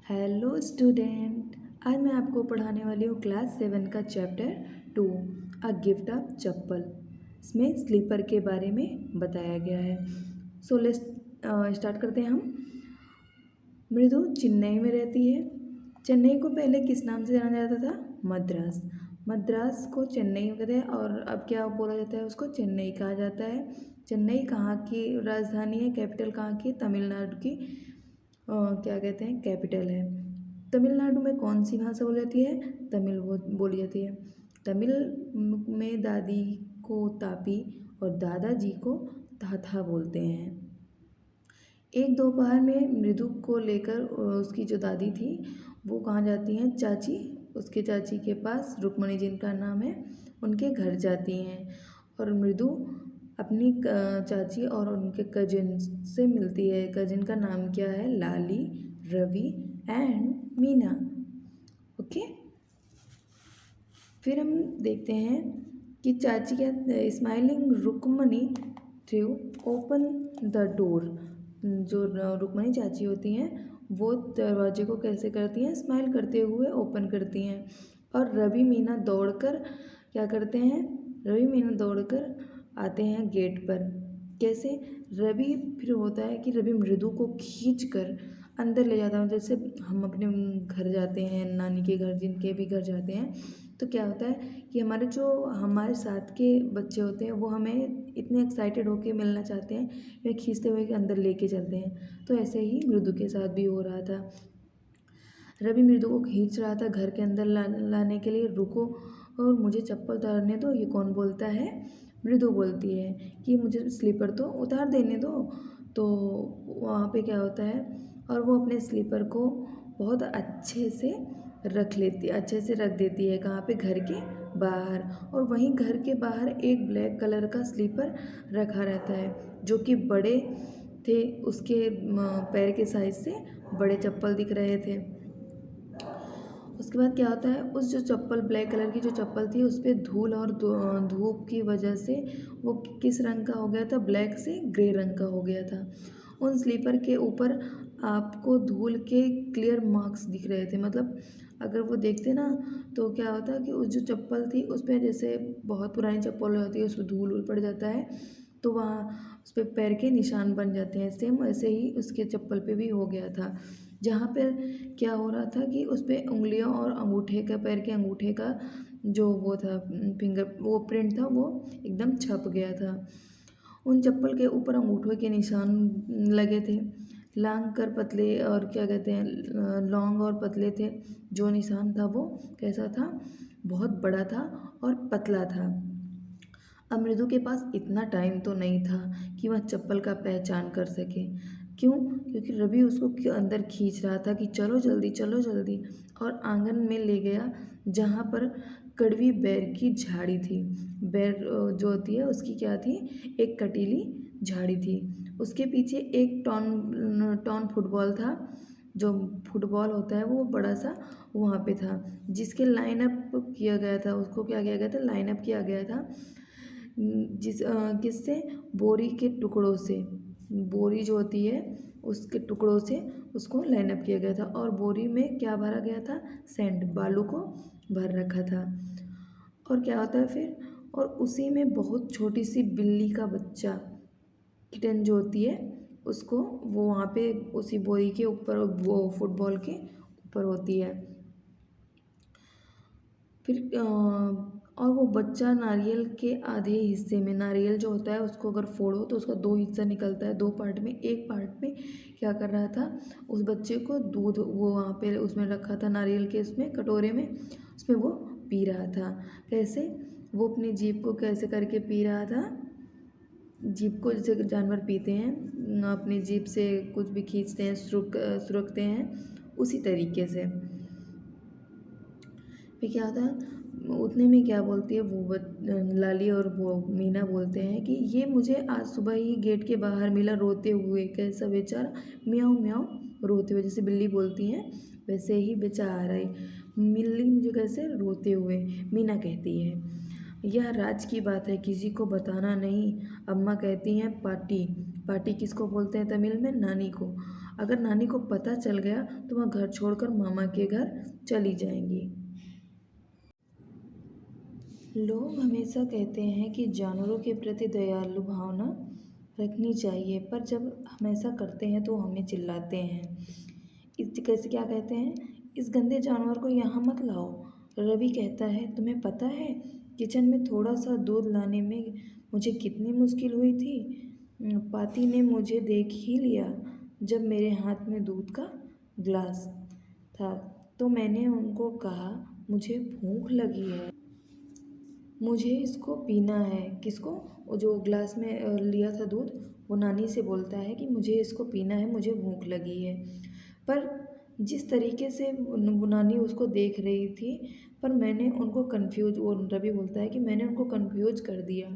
Hello student. आज मैं आपको पढ़ाने वाली हूँ क्लास 7 का चैप्टर 2 अ गिफ्ट ऑफ चप्पल। इसमें स्लीपर के बारे में बताया गया है। सो लेट्स स्टार्ट करते हैं हम। मृदु चेन्नई में रहती है। चेन्नई को पहले किस नाम से जाना जाता था? मद्रास। मद्रास को चेन्नई कहते हैं और अब क्या बोला जाता है? उसको चेन्नई कहा जाता है। चेन्नई कहाँ की राजधानी है? कैपिटल कहाँ की? तमिलनाडु की क्या कहते हैं? कैपिटल है। तमिलनाडु में कौन सी भाषा बोली जाती है? तमिल बोली जाती है। तमिल में दादी को तापी और दादाजी को ताथा बोलते हैं। एक दोपहर में मृदु को लेकर उसकी जो दादी थी वो कहाँ जाती हैं? चाची, उसके चाची के पास, रुक्मणी जिनका नाम है, उनके घर जाती हैं और मृदु अपनी चाची और उनके कजिन से मिलती है। कजिन का नाम क्या है? लाली, रवि एंड मीना। ओके। फिर हम देखते हैं कि चाची क्या smiling Rukmani through open the door. जो रुक्मणी चाची होती हैं वो दरवाजे को कैसे करती हैं? स्माइल करते हुए ओपन करती हैं। और रवि मीना दौड़कर क्या करते हैं? रवि मीना दौड़कर आते हैं गेट पर। कैसे? रवि फिर होता है कि रवि मृदु को खींच कर अंदर ले जाता है। जैसे हम अपने घर जाते हैं, नानी के घर, जिनके भी घर जाते हैं, तो क्या होता है कि हमारे साथ के बच्चे होते हैं वो हमें इतने एक्साइटेड होके मिलना चाहते हैं, वे खींचते हुए अंदर लेके चलते हैं। तो ऐसे ही मृदु के साथ भी हो रहा था। रवि मृदु को खींच रहा था घर के अंदर लाने के लिए। रुको और मुझे चप्पल उतारने दो। ये कौन बोलता है? मृदु बोलती है कि मुझे स्लीपर तो उतार देने दो। तो वहाँ पे क्या होता है, और वो अपने स्लीपर को बहुत अच्छे से अच्छे से रख देती है। कहाँ पे? घर के बाहर। और वहीं घर के बाहर एक ब्लैक कलर का स्लीपर रखा रहता है जो कि बड़े थे, उसके पैर के साइज से बड़े चप्पल दिख रहे थे। उसके बाद क्या होता है, उस जो चप्पल, ब्लैक कलर की जो चप्पल थी, उस पर धूल और धूप की वजह से वो किस रंग का हो गया था? ब्लैक से ग्रे रंग का हो गया था। उन स्लीपर के ऊपर आपको धूल के क्लियर मार्क्स दिख रहे थे। मतलब अगर वो देखते ना तो क्या होता कि उस जो चप्पल थी उस पर, जैसे बहुत पुरानी चप्पल होती है उस पर धूल पड़ जाता है तो वहाँ उस पर पैर के निशान बन जाते हैं। सेम वैसे ही उसके चप्पल पे भी हो गया था। जहाँ पर क्या हो रहा था कि उस पर उंगलियों और अंगूठे का, पैर के अंगूठे का जो वो था वो प्रिंट था, वो एकदम छप गया था। उन चप्पल के ऊपर अंगूठों के निशान लगे थे, लांग कर पतले, और क्या कहते हैं, लॉन्ग और पतले थे। जो निशान था वो कैसा था? बहुत बड़ा था और पतला था। अब मृदु के पास इतना टाइम तो नहीं था कि वह चप्पल का पहचान कर सके। क्यों? क्योंकि रवि उसको अंदर खींच रहा था कि चलो जल्दी, चलो जल्दी, और आंगन में ले गया जहाँ पर कड़वी बेर की झाड़ी थी। बेर जो होती है उसकी क्या थी? एक कटीली झाड़ी थी। उसके पीछे एक टॉन फुटबॉल था। जो फुटबॉल होता है वो बड़ा सा वहाँ पे था, जिसके लाइनअप किया गया था। उसको क्या किया गया था? लाइनअप किया गया था किससे? बोरी के टुकड़ों से। बोरी जो होती है उसके टुकड़ों से उसको लाइनअप किया गया था। और बोरी में क्या भरा गया था? सैंड, बालू को भर रखा था। और क्या होता है फिर? और उसी में बहुत छोटी सी बिल्ली का बच्चा, किटन जो होती है, उसको वो वहाँ पे उसी बोरी के ऊपर, वो फुटबॉल के ऊपर होती है। फिर और वो बच्चा नारियल के आधे हिस्से में, नारियल जो होता है उसको अगर फोड़ो तो उसका दो हिस्सा निकलता है, दो पार्ट में। एक पार्ट में क्या कर रहा था? उस बच्चे को दूध वो वहाँ पे उसमें रखा था, नारियल के उसमें कटोरे में, उसमें वो पी रहा था। कैसे? वो अपनी जीभ को कैसे करके पी रहा था? जीभ को जैसे जानवर पीते हैं, अपनी जीभ से कुछ भी खींचते हैं, सुरकते हैं, उसी तरीके से। फिर क्या होता है, उतने में क्या बोलती है वो लाली और वो मीना बोलते हैं कि ये मुझे आज सुबह ही गेट के बाहर मिला रोते हुए। कैसा बेचारा? म्याऊं म्याऊं रोते हुए, जैसे बिल्ली बोलती हैं वैसे ही बेचारा ही मिली मुझे कैसे रोते हुए। मीना कहती है यह राज की बात है, किसी को बताना नहीं। अम्मा कहती हैं पार्टी। पार्टी किसको बोलते हैं तमिल में? नानी को। अगर नानी को पता चल गया तो वह घर छोड़कर मामा के घर चली जाएंगी। लोग हमेशा कहते हैं कि जानवरों के प्रति दयालु भावना रखनी चाहिए, पर जब हम ऐसा करते हैं तो हमें चिल्लाते हैं। कैसे क्या कहते हैं, इस गंदे जानवर को यहाँ मत लाओ। रवि कहता है, तुम्हें पता है किचन में थोड़ा सा दूध लाने में मुझे कितनी मुश्किल हुई थी। पाती ने मुझे देख ही लिया जब मेरे हाथ में दूध का ग्लास था, तो मैंने उनको कहा मुझे भूख लगी है, मुझे इसको पीना है। किसको? वो जो ग्लास में लिया था दूध, वो नानी से बोलता है कि मुझे इसको पीना है, मुझे भूख लगी है। पर जिस तरीके से वो नानी उसको देख रही थी, पर मैंने उनको वो रवि बोलता है कि मैंने उनको कन्फ्यूज कर दिया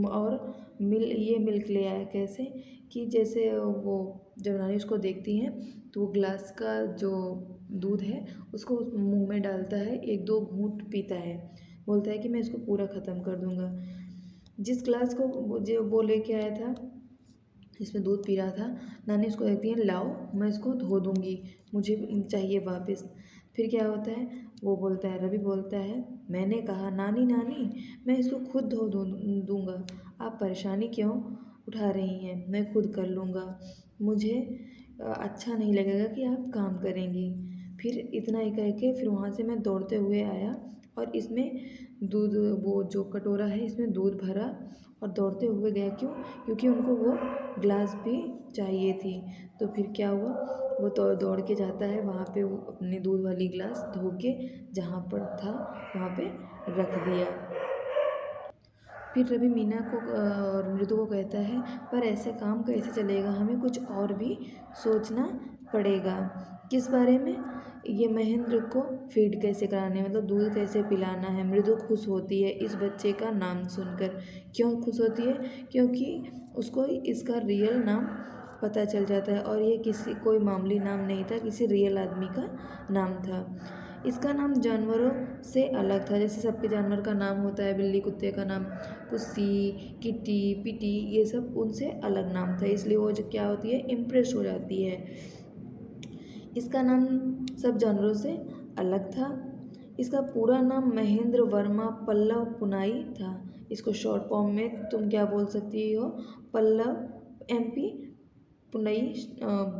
और मिल्क ले आया। कैसे कि जैसे वो जब नानी उसको देखती हैं तो वो ग्लास का जो दूध है उसको मुंह में डालता है, 1-2 घूंट पीता है, बोलता है कि मैं इसको पूरा ख़त्म कर दूंगा। जिस ग्लास को वो लेके आया था, जिसमें दूध पी रहा था, नानी उसको कहती है लाओ मैं इसको धो दूंगी, मुझे चाहिए वापस। फिर क्या होता है, वो बोलता है, रवि बोलता है, मैंने कहा नानी नानी मैं इसको खुद धो दूंगा, आप परेशानी क्यों उठा रही हैं, मैं खुद कर लूँगा, मुझे अच्छा नहीं लगेगा कि आप काम करेंगी। फिर इतना ही कह के फिर वहाँ से मैं दौड़ते हुए आया और इसमें दूध, वो जो कटोरा है इसमें दूध भरा और दौड़ते हुए गया। क्यों? क्योंकि उनको वो ग्लास भी चाहिए थी। तो फिर क्या हुआ, वो तो दौड़ के जाता है वहाँ पे, वो अपनी दूध वाली ग्लास धो के जहाँ पर था वहाँ पे रख दिया। फिर रवि मीना को और मृदु को कहता है, पर ऐसे काम कैसे चलेगा, हमें कुछ और भी सोचना पड़ेगा। किस बारे में? ये महेंद्र को फीड कैसे कराने, मतलब दूध कैसे पिलाना है। मृदु खुश होती है इस बच्चे का नाम सुनकर। क्यों खुश होती है? क्योंकि उसको इसका रियल नाम पता चल जाता है और ये कोई मामूली नाम नहीं था, किसी रियल आदमी का नाम था। इसका नाम जानवरों से अलग था, जैसे सबके जानवर का नाम होता है, बिल्ली कुत्ते का नाम पुस्सी, किटी, पिटी, ये सब उनसे अलग नाम था, इसलिए वो जो क्या होती है, इम्प्रेस हो जाती है। इसका नाम सब जानवरों से अलग था। इसका पूरा नाम महेंद्र वर्मा पल्लव पुनाई था। इसको शॉर्ट फॉर्म में तुम क्या बोल सकती हो, पल्लव MP पुनई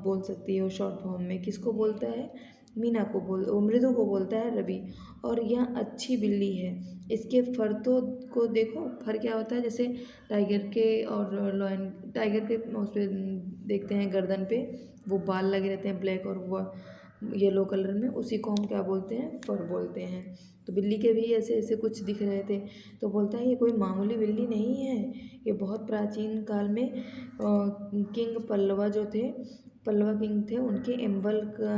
बोल सकती हो शॉर्ट फॉर्म में। किसको बोलता है? मीना को मृदु को बोलता है रवि। और यह अच्छी बिल्ली है। इसके फर को देखो, फर क्या होता है, जैसे टाइगर के और लॉयन, टाइगर के उस पर देखते हैं गर्दन पे वो बाल लगे रहते हैं ब्लैक और वो येलो कलर में, उसी को हम क्या बोलते हैं, फर बोलते हैं। तो बिल्ली के भी ऐसे ऐसे कुछ दिख रहे थे, तो बोलता है ये कोई मामूली बिल्ली नहीं है, ये बहुत प्राचीन काल में किंग पल्लवा जो थे, पल्लवा किंग थे, उनके एम्बल का,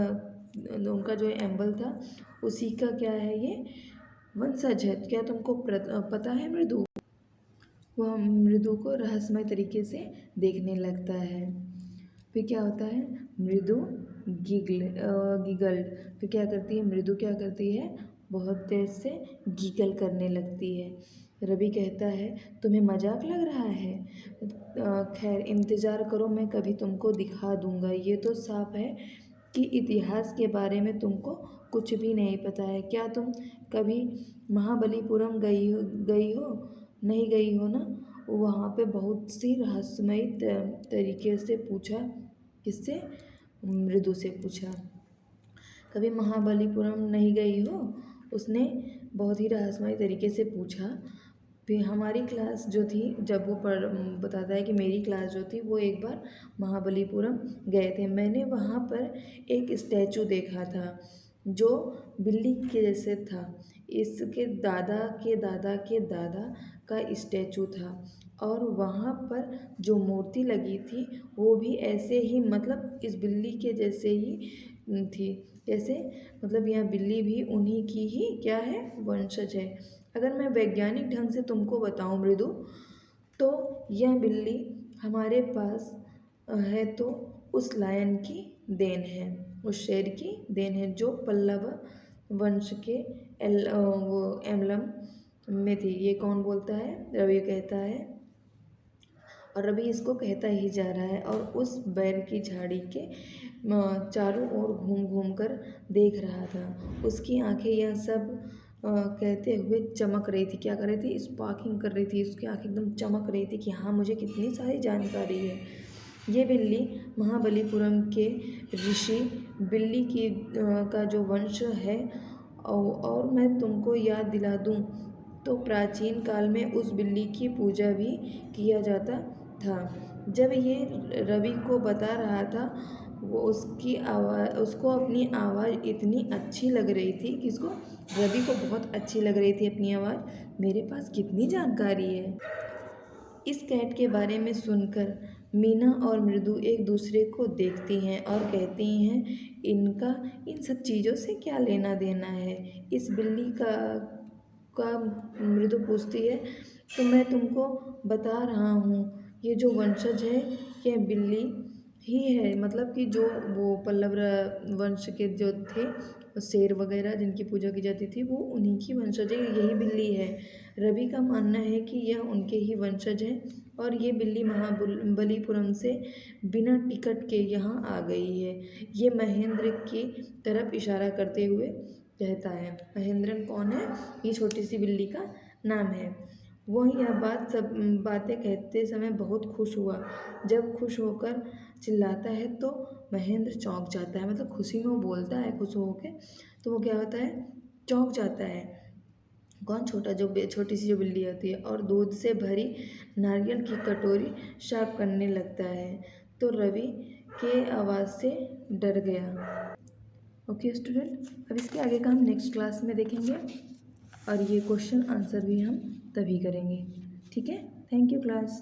उनका जो एम्बल था उसी का क्या है, ये वंशज है। क्या तुमको पता है मृदु? वह मृदु को रहस्यमय तरीके से देखने लगता है। फिर क्या होता है, मृदु गिगल्ड। फिर क्या करती है मृदु, क्या करती है, बहुत तेज से गीगल करने लगती है। रवि कहता है, तुम्हें मजाक लग रहा है? खैर इंतज़ार करो, मैं कभी तुमको दिखा दूंगा। ये तो साफ है कि इतिहास के बारे में तुमको कुछ भी नहीं पता है। क्या तुम कभी महाबलीपुरम गई हो? नहीं गई हो ना? वहाँ पे बहुत सी रहस्यमयी तरीके से पूछा। किससे? मृदु से पूछा। कभी महाबलीपुरम नहीं गई हो? उसने बहुत ही रहस्यमयी तरीके से पूछा। फिर हमारी क्लास जो थी, जब वो बताता है कि मेरी क्लास जो थी वो एक बार महाबलीपुरम गए थे, मैंने वहाँ पर एक स्टैचू देखा था जो बिल्ली के जैसे था। इसके दादा के दादा के दादा का स्टैचू था और वहाँ पर जो मूर्ति लगी थी वो भी ऐसे ही, मतलब इस बिल्ली के जैसे ही थी। कैसे? मतलब यह बिल्ली भी उन्हीं की ही क्या है, वंशज है। अगर मैं वैज्ञानिक ढंग से तुमको बताऊं मृदु, तो यह बिल्ली हमारे पास है तो उस लायन की देन है, उस शेर की देन है जो पल्लव वंश के वो एम्बलम में थी। ये कौन बोलता है? रवि कहता है और रवि इसको कहता ही जा रहा है और उस बैर की झाड़ी के चारों ओर घूम घूम कर देख रहा था। उसकी आंखें यह सब कहते हुए चमक रही थी। क्या कर रही थी? स्पार्किंग कर रही थी। उसकी आंखें एकदम चमक रही थी कि हाँ, मुझे कितनी सारी जानकारी है। ये बिल्ली महाबलीपुरम के ऋषि बिल्ली की का जो वंश है। और मैं तुमको याद दिला दूं तो प्राचीन काल में उस बिल्ली की पूजा भी किया जाता था। जब ये रवि को बता रहा था, वो उसकी आवाज़ उसको अपनी आवाज़ इतनी अच्छी लग रही थी कि इसको रवि को बहुत अच्छी लग रही थी अपनी आवाज़। मेरे पास कितनी जानकारी है। इस कैट के बारे में सुनकर मीना और मृदु एक दूसरे को देखती हैं और कहती हैं, इनका इन सब चीज़ों से क्या लेना देना है। इस बिल्ली का मृदु पूछती है, तो मैं तुमको बता रहा हूँ, ये जो वंशज है यह बिल्ली ही है। मतलब कि जो वो पल्लव वंश के जो थे, शेर वगैरह जिनकी पूजा की जाती थी, वो उन्हीं की वंशज है, यही बिल्ली है। रवि का मानना है कि यह उनके ही वंशज हैं और ये बिल्ली महाबलीपुरम से बिना टिकट के यहाँ आ गई है। ये महेंद्र की तरफ इशारा करते हुए कहता है। महेंद्रन कौन है? ये छोटी सी बिल्ली का नाम है। वह यह बातें कहते समय बहुत खुश हुआ। जब खुश होकर चिल्लाता है तो महेंद्र चौंक जाता है। मतलब खुशी में वो बोलता है खुश होके, तो वो क्या होता है? चौंक जाता है। कौन? छोटी सी जो बिल्ली होती है। और दूध से भरी नारियल की कटोरी साफ करने लगता है तो रवि के आवाज़ से डर गया। ओके स्टूडेंट, अब इसके आगे का हम नेक्स्ट क्लास में देखेंगे और ये क्वेश्चन आंसर भी हम तभी करेंगे। ठीक है? Thank you class.